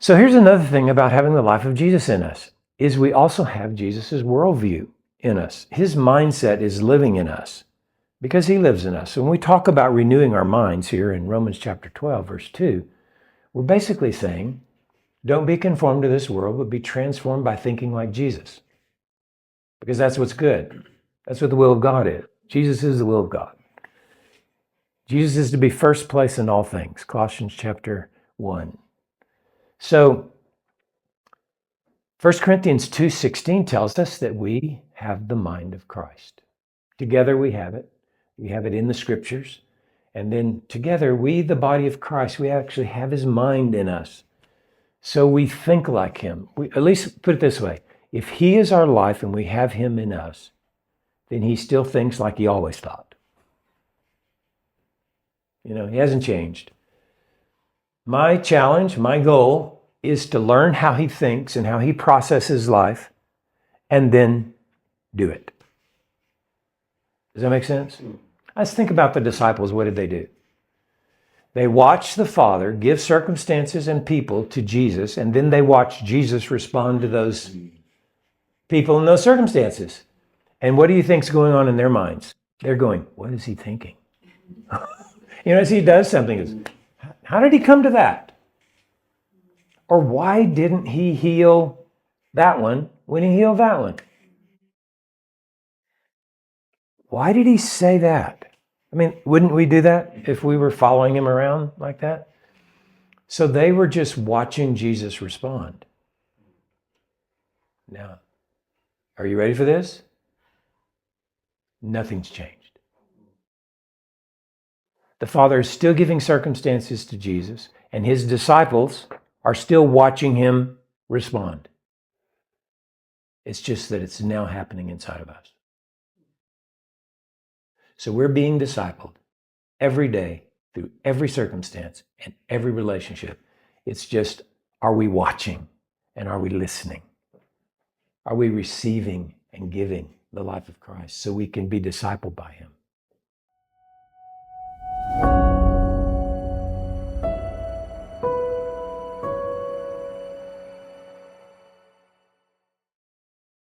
So here's another thing about having the life of Jesus in us, is we also have Jesus' worldview in us. His mindset is living in us because he lives in us. When we talk about renewing our minds here in Romans chapter 12, verse 2, we're basically saying, don't be conformed to this world, but be transformed by thinking like Jesus. Because that's what's good. That's what the will of God is. Jesus is the will of God. Jesus is to be first place in all things, Colossians chapter 1. So 1 Corinthians 2:16 tells us that we have the mind of Christ. Together we have it. We have it in the scriptures. And then together, we, the body of Christ, we actually have his mind in us. So we think like him. We, at least put it this way. If he is our life and we have him in us, then he still thinks like he always thought. You know, he hasn't changed. My challenge, my goal is to learn how he thinks and how he processes life and then do it. Does that make sense? Let's think about the disciples. What did they do? They watched the Father give circumstances and people to Jesus, and then they watched Jesus respond to those people in those circumstances. And what do you think's going on in their minds? They're going, what is he thinking? You know, as he does something, how did he come to that? Or why didn't he heal that one when he healed that one? Why did he say that? I mean, wouldn't we do that if we were following him around like that? So they were just watching Jesus respond. Now, are you ready for this? Nothing's changed. The Father is still giving circumstances to Jesus, and his disciples are still watching him respond. It's just that it's now happening inside of us. So we're being discipled every day through every circumstance and every relationship. It's just, are we watching and are we listening? Are we receiving and giving the life of Christ so we can be discipled by him?